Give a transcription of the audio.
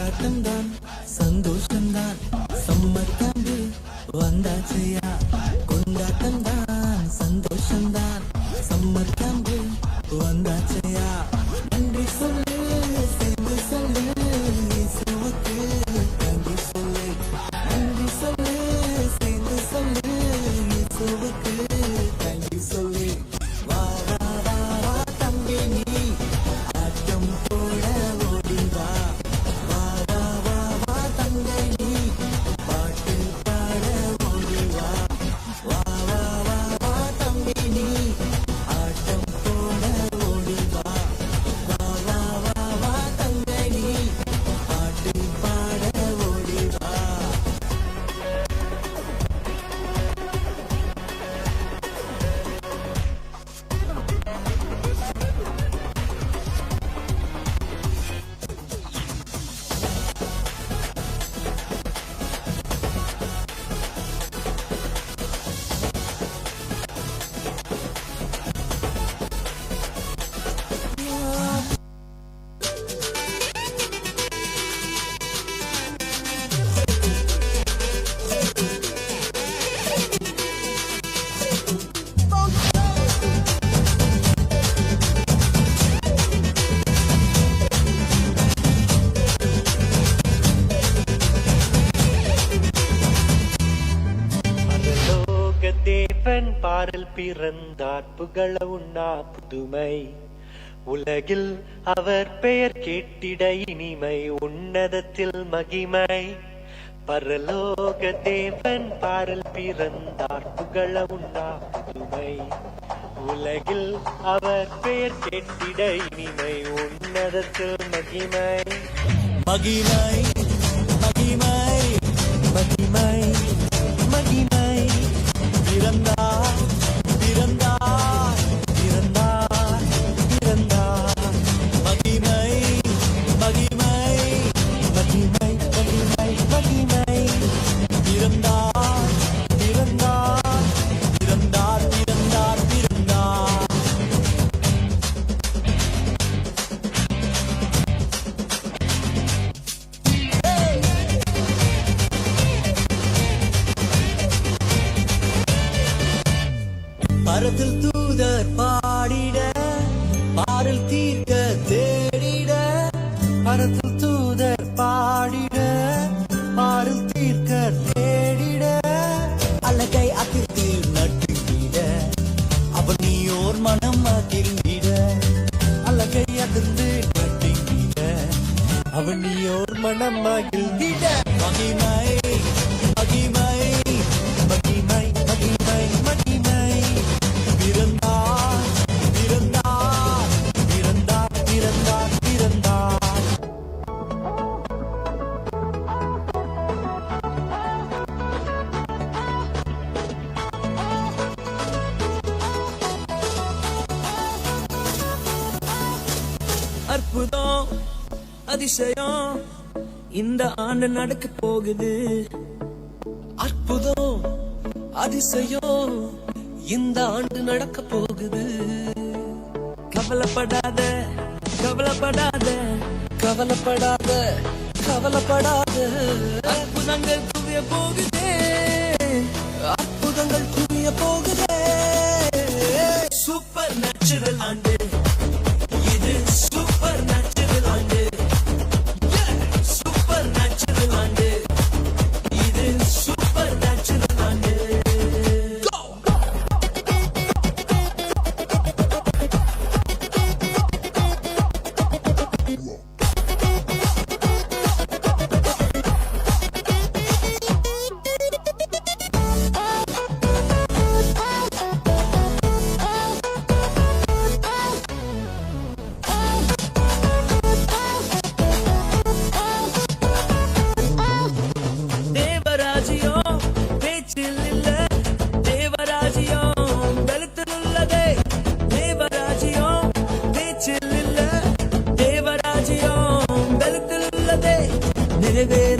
கொண்டாட்டம்தான் சந்தோஷம்தான் summer camp வந்தாச்சையா. கொண்டாட்டம்தான் சந்தோஷம்தான் summer camp வந்தாச்சையா. நன்றி சொல்லு சேர்ந்து சொல்லு இயேசுவுக்கு நன்றி சொல்லு. நன்றி சொல்லு சேர்ந்து சொல்லு இயேசுவுக்கு நன்றி சொல்லு. வா வா வா வா தம்பி நீ ஆட்டம் போட ஓடி வா. வா வா வா வா தங்கை நீ பாட்டு பாட ஓடி வா. வா வா வா வா தம்பி நீ ஆட்டம் போட ஓடி வா. வா வா வா வா தங்கை நீ பாட்டு பாட ஓடி வா. பரலோக தேவன் பாரில் பிறந்தார் புகழ உண்ணா புதுமை. உலகில் அவர் பெயர் கேட்டிட இனிமை உன்னதத்தில் மகிமை. பரலோக தேவன் பாரில் பிறந்தார் புகழ உண்ணா புதுமை. உலகில் அவர் பெயர் கேட்டிட இனிமை உன்னதத்தில் மகிமை. மகிமை மகிமை மகிமை மகிமை. பிறந்தார் பிறந்தார் பிறந்தார் பிறந்தார். மகிமை மகிமை மகிமை மகிமை மகிமை. பிறந்தார் பிறந்தார் பிறந்தார் பிறந்தார் பிறந்தார். பரத்தில் தூதர் பாடிட பாரில் தீர்க்க தேடிட. பரத்தில் தூதர் பாடிட பாரில் தீர்க்க தேடிட. அழகை அதிர்த்தில் நட்டுவிட அவன் நீயோர் மனம் அதிர்ந்திட. அழகை அதிர்ந்து நட்டுவிட அவன் நீயோர் மனம் மகிழ்ந்திட. மகிமை மகிமை மகிமை மகிமை மகிமை. பிறந்தார் பிறந்தார் பிறந்தார் பிறந்தார் பிறந்தார். அற்புதம் அதிசயம் இந்த ஆண்டு நடக்க போகுது. அற்புதம் அதிசயம் இந்த ஆண்டு நடக்க போகுது. கவலைப்படாத கவலைப்படாத கவலைப்படாத கவலைப்படாத. அற்புதங்கள் குவிய போகுதே. அற்புதங்கள் குவிய போகுதே. சூப்பர் நேச்சுரல் ஆண்டு இது. சூப்பர் நேச்சுரல் ஆண்டு. சூப்பர் நேச்சுரல் ஆண்டு இது. சூப்பர் நேச்சுரல் ஆண்டு. தேவராஜ்யம் பேச்சில் இல்ல. தேவராஜ்யம் பலத்தில் உள்ளதே. தேவராஜ்யம் பேச்சில் இல்ல. தேவராஜ்யம் பலத்தில் உள்ளதே. நிறைவேற